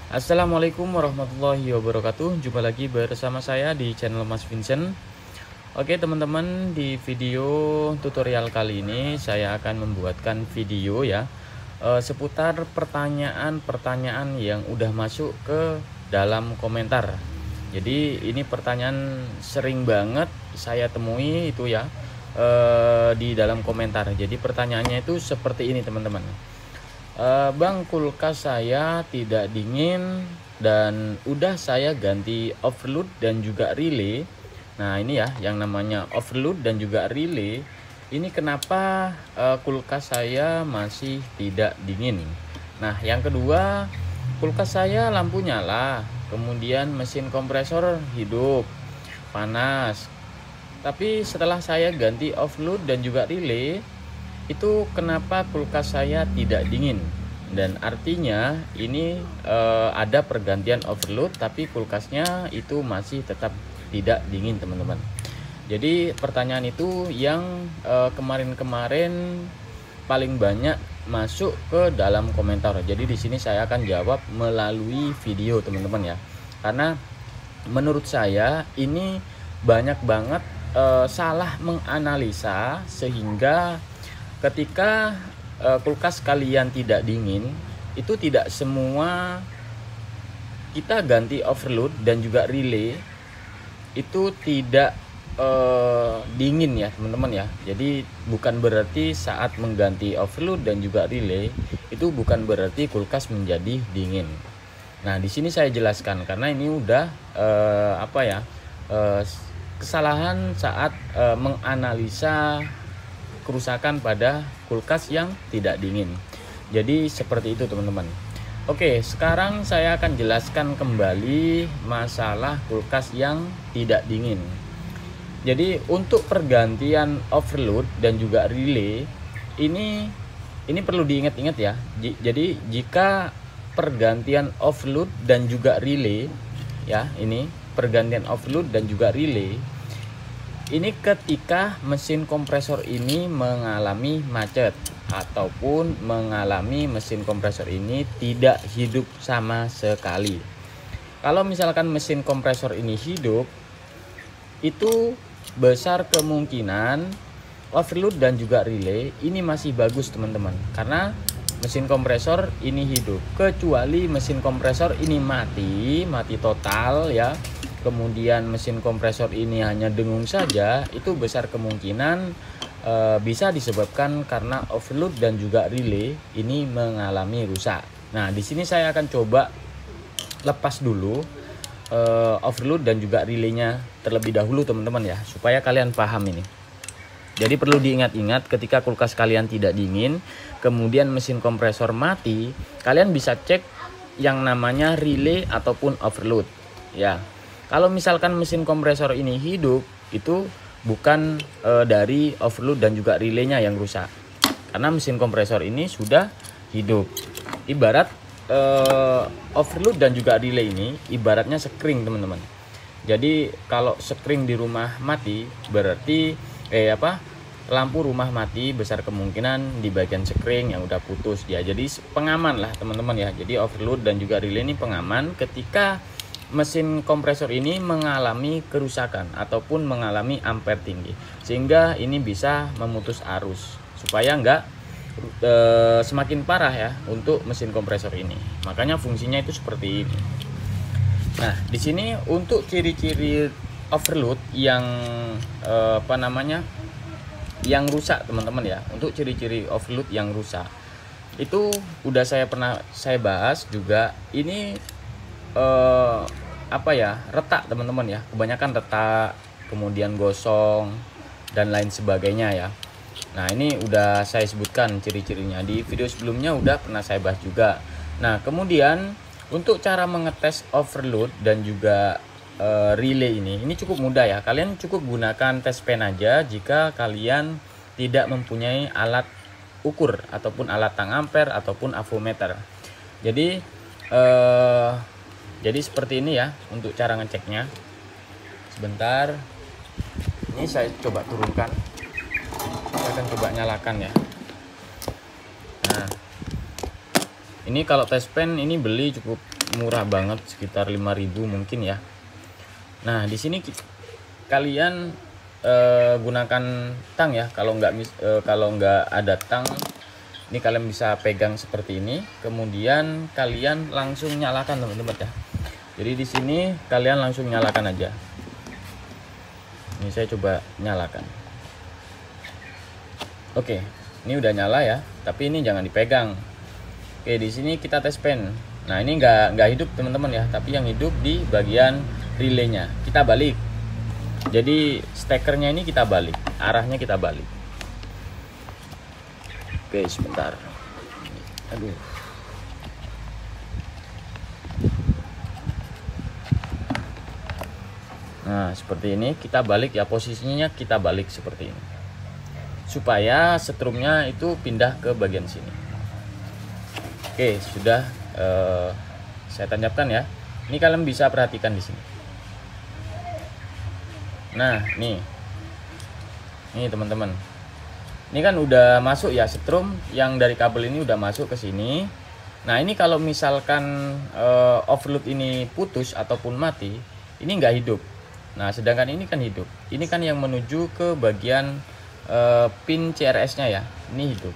Assalamualaikum warahmatullahi wabarakatuh. Jumpa lagi bersama saya di channel Mas Vincent. Oke teman-teman, di video tutorial kali ini saya akan membuatkan video ya seputar pertanyaan-pertanyaan yang udah masuk ke dalam komentar. Jadi ini pertanyaan sering banget saya temui itu ya di dalam komentar. Jadi pertanyaannya itu seperti ini teman-teman. Bang, kulkas saya tidak dingin dan udah saya ganti overload dan juga relay. Nah ini ya yang namanya overload dan juga relay. Ini kenapa kulkas saya masih tidak dingin. Nah yang kedua, kulkas saya lampu nyala, kemudian mesin kompresor hidup panas. Tapi setelah saya ganti overload dan juga relay, itu kenapa kulkas saya tidak dingin. Dan artinya ini ada pergantian overload tapi kulkasnya itu masih tetap tidak dingin teman-teman. Jadi pertanyaan itu yang kemarin-kemarin paling banyak masuk ke dalam komentar. Jadi di sini saya akan jawab melalui video teman-teman ya, karena menurut saya ini banyak banget salah menganalisa, sehingga ketika kulkas kalian tidak dingin, itu tidak semua kita ganti overload dan juga relay itu tidak dingin ya teman-teman ya. Jadi bukan berarti saat mengganti overload dan juga relay itu bukan berarti kulkas menjadi dingin. Nah di sini saya jelaskan karena ini udah kesalahan saat menganalisa kerusakan pada kulkas yang tidak dingin. Jadi seperti itu teman-teman. Oke, sekarang saya akan jelaskan kembali masalah kulkas yang tidak dingin. Jadi untuk pergantian overload dan juga relay ini perlu diingat-ingat ya. Jadi jika pergantian overload dan juga relay ya, ini pergantian overload dan juga relay ini ketika mesin kompresor ini mengalami macet ataupun mengalami mesin kompresor ini tidak hidup sama sekali. Kalau misalkan mesin kompresor ini hidup, itu besar kemungkinan overload dan juga relay ini masih bagus teman-teman, karena mesin kompresor ini hidup. Kecuali mesin kompresor ini mati total ya, kemudian mesin kompresor ini hanya dengung saja, itu besar kemungkinan bisa disebabkan karena overload dan juga relay ini mengalami rusak. Nah di sini saya akan coba lepas dulu overload dan juga relaynya terlebih dahulu teman-teman ya, supaya kalian paham ini. Jadi perlu diingat-ingat ketika kulkas kalian tidak dingin kemudian mesin kompresor mati, kalian bisa cek yang namanya relay ataupun overload ya. Kalau misalkan mesin kompresor ini hidup, itu bukan dari overload dan juga relaynya yang rusak, karena mesin kompresor ini sudah hidup. Ibarat overload dan juga relay ini ibaratnya sekring teman-teman. Jadi kalau sekring di rumah mati, berarti lampu rumah mati, besar kemungkinan di bagian sekring yang udah putus ya. Jadi pengaman lah teman-teman ya. Jadi overload dan juga relay ini pengaman ketika mesin kompresor ini mengalami kerusakan ataupun mengalami ampere tinggi, sehingga ini bisa memutus arus supaya enggak semakin parah ya untuk mesin kompresor ini. Makanya fungsinya itu seperti ini. Nah di sini untuk ciri-ciri overload yang yang rusak teman-teman ya. Untuk ciri-ciri overload yang rusak itu udah pernah saya bahas juga. Ini retak teman-teman ya, kebanyakan retak, kemudian gosong dan lain sebagainya ya. Nah ini udah saya sebutkan ciri-cirinya di video sebelumnya, udah pernah saya bahas juga. Nah kemudian untuk cara mengetes overload dan juga relay ini cukup mudah ya. Kalian cukup gunakan tes pen aja jika kalian tidak mempunyai alat ukur ataupun alat tang ampere ataupun avometer. Jadi seperti ini ya untuk cara ngeceknya. Sebentar, ini saya coba turunkan. Saya akan coba nyalakan ya. Nah Ini kalau test pen ini beli cukup murah banget, sekitar 5.000 mungkin ya. Nah, di sini kalian gunakan tang ya. Kalau nggak ada tang, ini kalian bisa pegang seperti ini. Kemudian kalian langsung nyalakan teman-teman ya. Jadi di sini kalian langsung nyalakan aja. Ini saya coba nyalakan. Oke, ini udah nyala ya. Tapi ini jangan dipegang. Oke, di sini kita tes pen. Nah, ini nggak hidup teman-teman ya, tapi yang hidup di bagian relaynya. Kita balik. Jadi stekernya ini kita balik, arahnya kita balik. Oke, sebentar. Aduh. Nah, seperti ini kita balik ya, posisinya kita balik seperti ini. Supaya setrumnya itu pindah ke bagian sini. Oke, sudah saya tancapkan ya. Ini kalian bisa perhatikan di sini. Nah, nih teman-teman. Ini kan udah masuk ya, setrum yang dari kabel ini udah masuk ke sini. Nah, ini kalau misalkan overload ini putus ataupun mati, ini nggak hidup. Nah, sedangkan ini kan hidup. Ini kan yang menuju ke bagian pin CRS-nya ya. Ini hidup.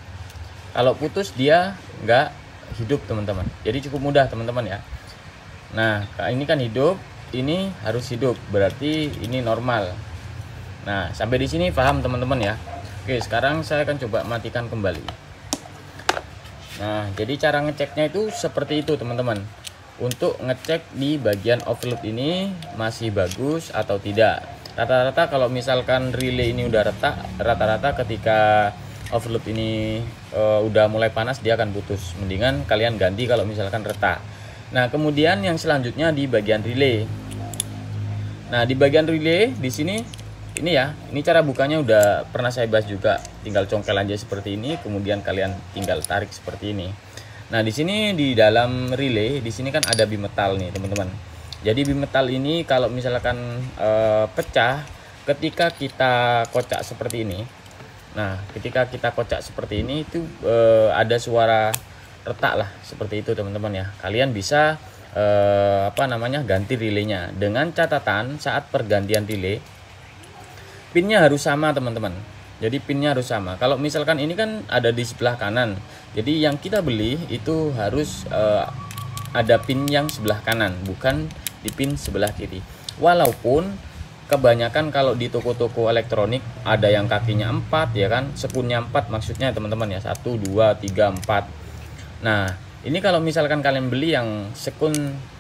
Kalau putus dia nggak hidup teman-teman. Jadi cukup mudah teman-teman ya. Nah, ini kan hidup, ini harus hidup, berarti ini normal. Nah, sampai di sini paham teman-teman ya. Oke, sekarang saya akan coba matikan kembali. Nah, jadi cara ngeceknya itu seperti itu teman-teman. Untuk ngecek di bagian overload ini masih bagus atau tidak. Rata-rata kalau misalkan relay ini udah retak, rata-rata ketika overload ini udah mulai panas dia akan putus. Mendingan kalian ganti kalau misalkan retak. Nah, kemudian yang selanjutnya di bagian relay. Nah, di bagian relay di sini ini ya, ini cara bukanya udah pernah saya bahas juga. Tinggal congkel aja seperti ini, kemudian kalian tinggal tarik seperti ini. Nah, di sini di dalam relay di sini kan ada bimetal nih, teman-teman. Jadi bimetal ini kalau misalkan pecah ketika kita kocak seperti ini. Nah, ketika kita kocak seperti ini itu ada suara retak lah seperti itu teman-teman ya. Kalian bisa ganti relaynya dengan catatan saat pergantian relay pinnya harus sama teman-teman. Jadi pinnya harus sama. Kalau misalkan ini kan ada di sebelah kanan, jadi yang kita beli itu harus ada pin yang sebelah kanan, bukan di pin sebelah kiri. Walaupun kebanyakan kalau di toko-toko elektronik ada yang kakinya 4 ya kan, sekunnya 4 maksudnya teman-teman ya, 1, 2, 3, 4. Nah, ini kalau misalkan kalian beli yang sekun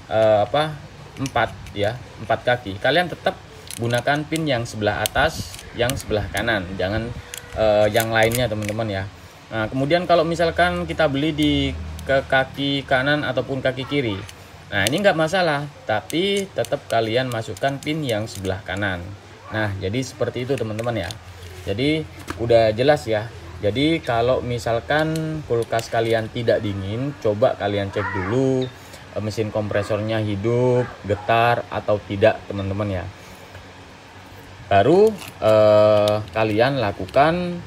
4 ya, 4 kaki, kalian tetap gunakan pin yang sebelah atas, yang sebelah kanan, jangan yang lainnya teman-teman ya. Nah, kemudian kalau misalkan kita beli ke kaki kanan ataupun kaki kiri, nah ini nggak masalah, tapi tetap kalian masukkan pin yang sebelah kanan. Nah, jadi seperti itu teman-teman ya. Jadi udah jelas ya. Jadi kalau misalkan kulkas kalian tidak dingin, coba kalian cek dulu mesin kompresornya hidup, getar atau tidak teman-teman ya. Baru kalian lakukan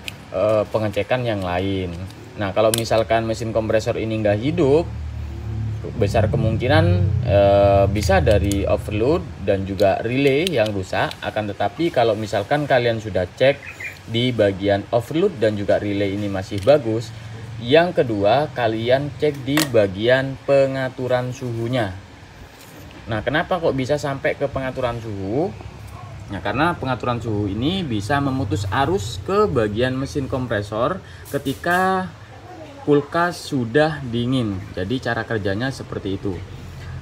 pengecekan yang lain. Nah, kalau misalkan mesin kompresor ini nggak hidup, besar kemungkinan bisa dari overload dan juga relay yang rusak. Akan tetapi kalau misalkan kalian sudah cek di bagian overload dan juga relay ini masih bagus, yang kedua kalian cek di bagian pengaturan suhunya. Nah, kenapa kok bisa sampai ke pengaturan suhu? Nah, karena pengaturan suhu ini bisa memutus arus ke bagian mesin kompresor ketika kulkas sudah dingin. Jadi cara kerjanya seperti itu.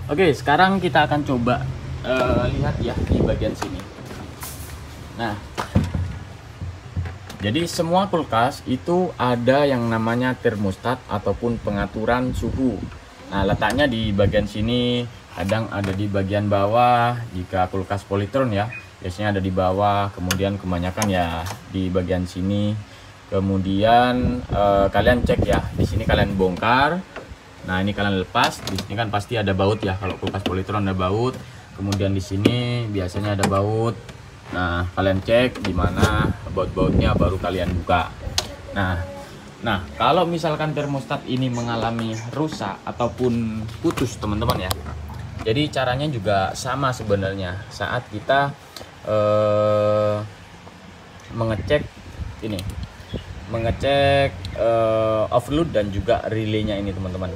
Oke, sekarang kita akan coba lihat ya di bagian sini. Nah, jadi semua kulkas itu ada yang namanya termostat ataupun pengaturan suhu. Nah, letaknya di bagian sini, kadang ada di bagian bawah. Jika kulkas Polytron ya, biasanya ada di bawah, kemudian kebanyakan ya di bagian sini. Kemudian kalian cek ya, di sini kalian bongkar. Nah, ini kalian lepas. Di sini kan pasti ada baut ya, kalau kulkas Polytron ada baut. Kemudian di sini biasanya ada baut. Nah, kalian cek di mana baut-bautnya, baru kalian buka. Nah, Nah, kalau misalkan termostat ini mengalami rusak ataupun putus teman-teman ya, jadi caranya juga sama sebenarnya saat kita mengecek ini, overload dan juga relaynya ini teman-teman.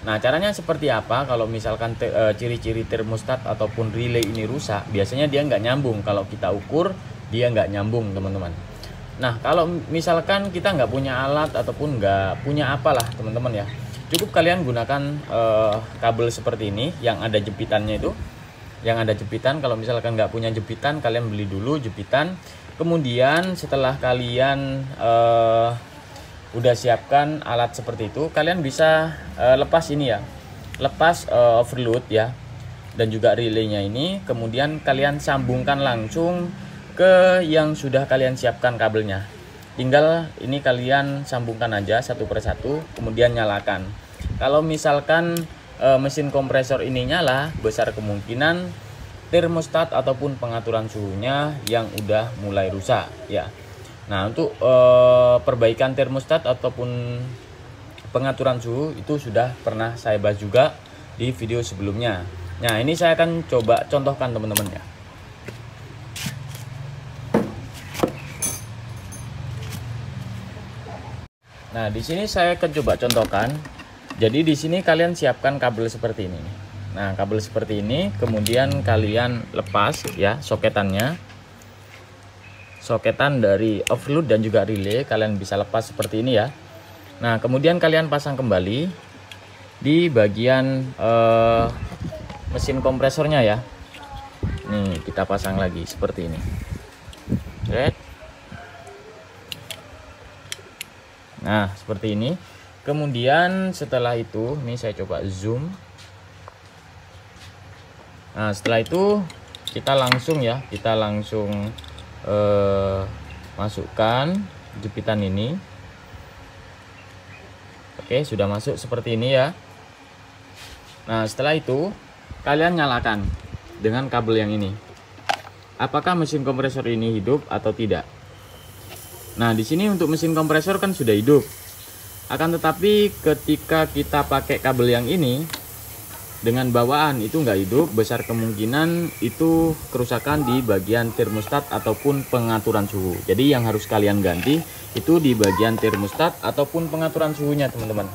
Nah, caranya seperti apa kalau misalkan ciri-ciri termostat ataupun relay ini rusak? Biasanya dia nggak nyambung. Kalau kita ukur, dia nggak nyambung teman-teman. Nah, kalau misalkan kita nggak punya alat ataupun nggak punya apalah teman-teman ya, cukup kalian gunakan kabel seperti ini yang ada jepitannya itu, yang ada jepitan. Kalau misalkan nggak punya jepitan, kalian beli dulu jepitan. Kemudian setelah kalian udah siapkan alat seperti itu, kalian bisa lepas ini ya, lepas overload ya, dan juga relaynya ini. Kemudian kalian sambungkan langsung ke yang sudah kalian siapkan kabelnya. Tinggal ini kalian sambungkan aja satu persatu, kemudian nyalakan. Kalau misalkan mesin kompresor ini nyala, besar kemungkinan termostat ataupun pengaturan suhunya yang udah mulai rusak ya. Nah, untuk perbaikan termostat ataupun pengaturan suhu itu sudah pernah saya bahas juga di video sebelumnya. Nah, ini saya akan coba contohkan teman-teman ya. Nah, di sini saya akan coba contohkan. Jadi di sini kalian siapkan kabel seperti ini. Nah, kabel seperti ini, kemudian kalian lepas ya soketannya. Soketan dari overload dan juga relay kalian bisa lepas seperti ini ya. Nah, kemudian kalian pasang kembali di bagian mesin kompresornya ya. Nih, kita pasang lagi seperti ini. Red. Nah, seperti ini. Kemudian setelah itu, ini saya coba zoom. Nah, setelah itu kita langsung ya, kita langsung masukkan jepitan ini. Oke, sudah masuk seperti ini ya. Nah, setelah itu kalian nyalakan dengan kabel yang ini. Apakah mesin kompresor ini hidup atau tidak? Nah, di sini untuk mesin kompresor kan sudah hidup. Akan tetapi ketika kita pakai kabel yang ini dengan bawaan itu nggak hidup, besar kemungkinan itu kerusakan di bagian termostat ataupun pengaturan suhu. Jadi yang harus kalian ganti itu di bagian termostat ataupun pengaturan suhunya teman-teman,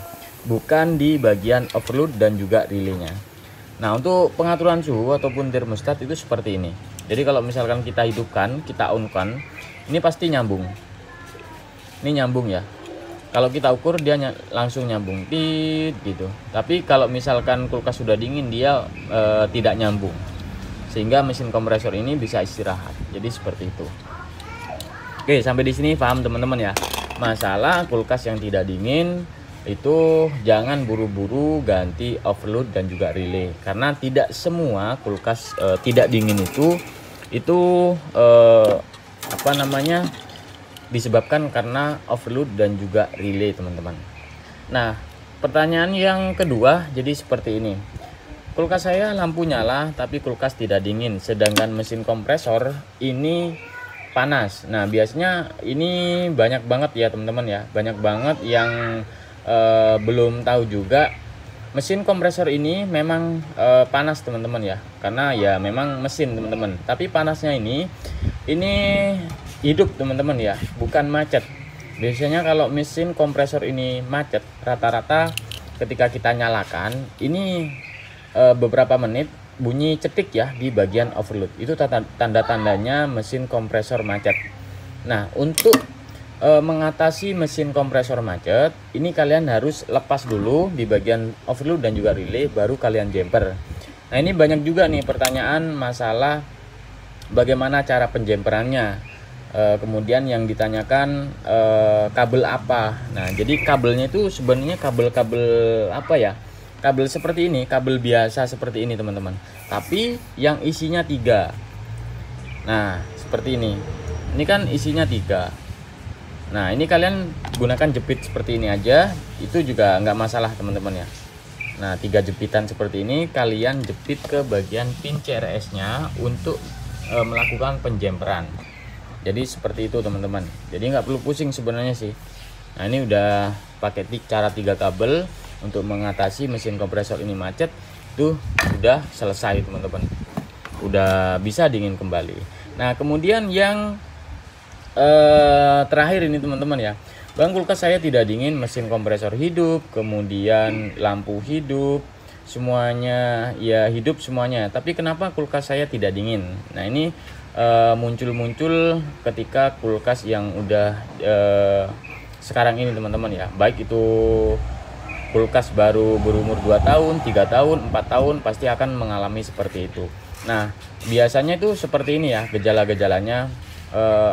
bukan di bagian overload dan juga relaynya. Nah, untuk pengaturan suhu ataupun termostat itu seperti ini. Jadi kalau misalkan kita hidupkan, kita on-kan, ini pasti nyambung. Ini nyambung ya. Kalau kita ukur dia langsung nyambung gitu. Tapi kalau misalkan kulkas sudah dingin dia tidak nyambung. Sehingga mesin kompresor ini bisa istirahat. Jadi seperti itu. Oke, sampai di sini paham teman-teman ya. Masalah kulkas yang tidak dingin itu jangan buru-buru ganti overload dan juga relay. Karena tidak semua kulkas tidak dingin itu disebabkan karena overload dan juga relay teman-teman. Nah, pertanyaan yang kedua jadi seperti ini. Kulkas saya lampu nyala tapi kulkas tidak dingin, sedangkan mesin kompresor ini panas. Nah, biasanya ini banyak banget ya teman-teman ya. Banyak banget yang belum tahu juga mesin kompresor ini memang panas teman-teman ya. Karena ya memang mesin teman-teman. Tapi panasnya ini hidup teman-teman ya, bukan macet. Biasanya kalau mesin kompresor ini macet, rata-rata ketika kita nyalakan ini beberapa menit bunyi cetik ya di bagian overload. Itu tanda-tandanya mesin kompresor macet. Nah, untuk mengatasi mesin kompresor macet, ini kalian harus lepas dulu di bagian overload dan juga relay, baru kalian jumper. Nah, ini banyak juga nih pertanyaan masalah bagaimana cara penjemperannya. Kemudian yang ditanyakan kabel apa. Nah, jadi kabelnya itu sebenarnya kabel-kabel apa ya? Kabel seperti ini, kabel biasa seperti ini teman-teman. Tapi yang isinya 3. Nah, seperti ini. Ini kan isinya 3. Nah, ini kalian gunakan jepit seperti ini aja, itu juga nggak masalah teman-teman ya. Nah, 3 jepitan seperti ini kalian jepit ke bagian pin CRS-nya untuk melakukan penjemperan. Jadi seperti itu teman-teman. Jadi nggak perlu pusing sebenarnya sih. Nah, ini udah pakai cara 3 kabel untuk mengatasi mesin kompresor ini macet. Itu sudah selesai teman-teman, udah bisa dingin kembali. Nah, kemudian yang terakhir ini teman-teman ya, Bang, kulkas saya tidak dingin, mesin kompresor hidup, kemudian lampu hidup, semuanya ya hidup semuanya, tapi kenapa kulkas saya tidak dingin? Nah, ini muncul-muncul ketika kulkas yang udah sekarang ini teman-teman ya, baik itu kulkas baru berumur 2 tahun, 3 tahun, 4 tahun, pasti akan mengalami seperti itu. Nah, biasanya itu seperti ini ya gejala-gejalanya.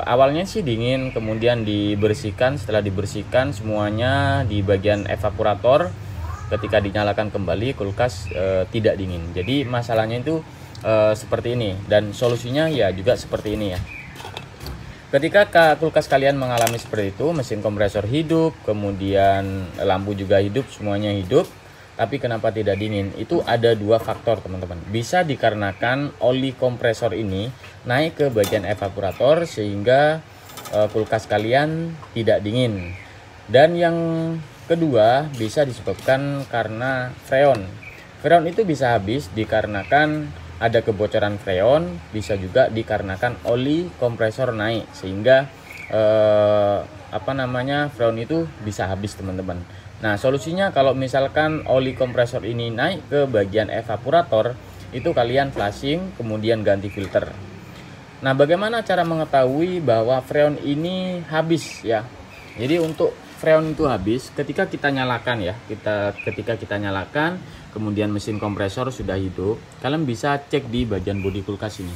Awalnya sih dingin, kemudian dibersihkan. Setelah dibersihkan semuanya di bagian evaporator, ketika dinyalakan kembali kulkas tidak dingin. Jadi masalahnya itu seperti ini, dan solusinya ya juga seperti ini ya. Ketika kulkas kalian mengalami seperti itu, mesin kompresor hidup, kemudian lampu juga hidup, semuanya hidup, tapi kenapa tidak dingin? Itu ada 2 faktor teman-teman. Bisa dikarenakan oli kompresor ini naik ke bagian evaporator sehingga kulkas kalian tidak dingin. Dan yang kedua bisa disebabkan karena freon. Freon itu bisa habis dikarenakan ada kebocoran freon, bisa juga dikarenakan oli kompresor naik sehingga freon itu bisa habis teman-teman. Nah, solusinya kalau misalkan oli kompresor ini naik ke bagian evaporator, itu kalian flushing kemudian ganti filter. Nah, bagaimana cara mengetahui bahwa freon ini habis ya? Jadi untuk freon itu habis ketika kita nyalakan ya. Ketika kita nyalakan, kemudian mesin kompresor sudah hidup, kalian bisa cek di bagian bodi kulkas ini.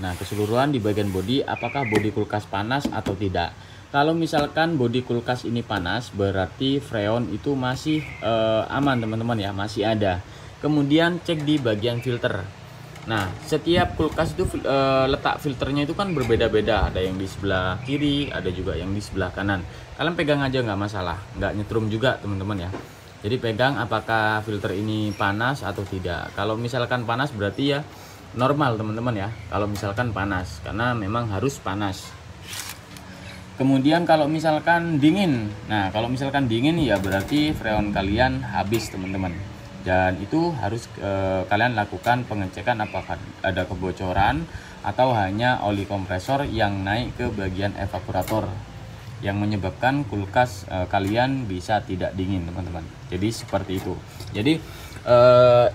Nah, keseluruhan di bagian bodi, apakah bodi kulkas panas atau tidak. Kalau misalkan bodi kulkas ini panas, berarti freon itu masih aman teman-teman ya, masih ada. Kemudian cek di bagian filter. Nah, setiap kulkas itu letak filternya itu kan berbeda-beda. Ada yang di sebelah kiri, ada juga yang di sebelah kanan. Kalian pegang aja nggak masalah, nggak nyetrum juga teman-teman ya. Jadi pegang apakah filter ini panas atau tidak. Kalau misalkan panas berarti ya normal teman-teman ya. Kalau misalkan panas, karena memang harus panas. Kemudian kalau misalkan dingin, nah kalau misalkan dingin ya berarti freon kalian habis teman-teman. Dan itu harus kalian lakukan pengecekan apakah ada kebocoran atau hanya oli kompresor yang naik ke bagian evaporator yang menyebabkan kulkas kalian bisa tidak dingin teman-teman. Jadi seperti itu. Jadi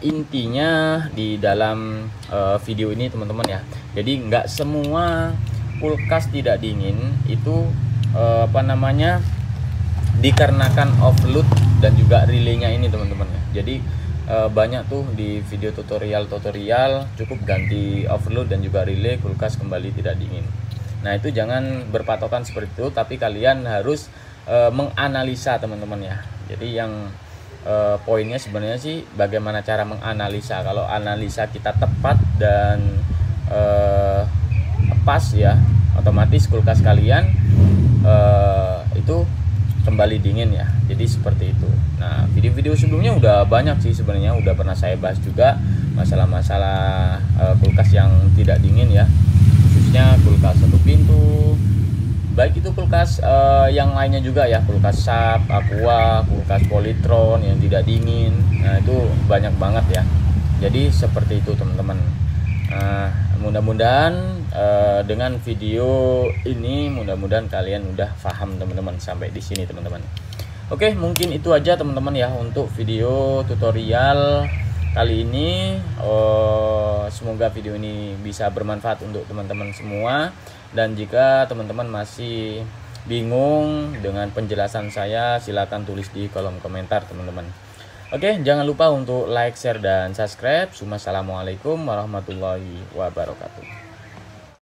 intinya di dalam video ini teman-teman ya, jadi nggak semua kulkas tidak dingin itu dikarenakan overload dan juga relaynya ini teman-teman ya. Jadi banyak tuh di video tutorial cukup ganti overload dan juga relay kulkas kembali tidak dingin. Nah, itu jangan berpatokan seperti itu, tapi kalian harus menganalisa teman-teman ya. Jadi yang poinnya sebenarnya sih bagaimana cara menganalisa. Kalau analisa kita tepat dan pas ya, otomatis kulkas kalian itu kembali dingin ya. Jadi seperti itu. Nah, video-video sebelumnya udah banyak sih sebenarnya, udah pernah saya bahas juga masalah-masalah kulkas yang tidak dingin ya, khususnya kulkas 1 pintu, baik itu kulkas yang lainnya juga ya, kulkas SAP, Aqua, kulkas Polytron yang tidak dingin. Nah, itu banyak banget ya. Jadi seperti itu teman-teman. Mudah-mudahan dengan video ini mudah-mudahan kalian udah paham teman-teman sampai di sini teman-teman. Oke, mungkin itu aja teman-teman ya untuk video tutorial kali ini. Semoga video ini bisa bermanfaat untuk teman-teman semua, dan jika teman-teman masih bingung dengan penjelasan saya, silahkan tulis di kolom komentar teman-teman. Oke, jangan lupa untuk like, share, dan subscribe. Wassalamualaikum warahmatullahi wabarakatuh.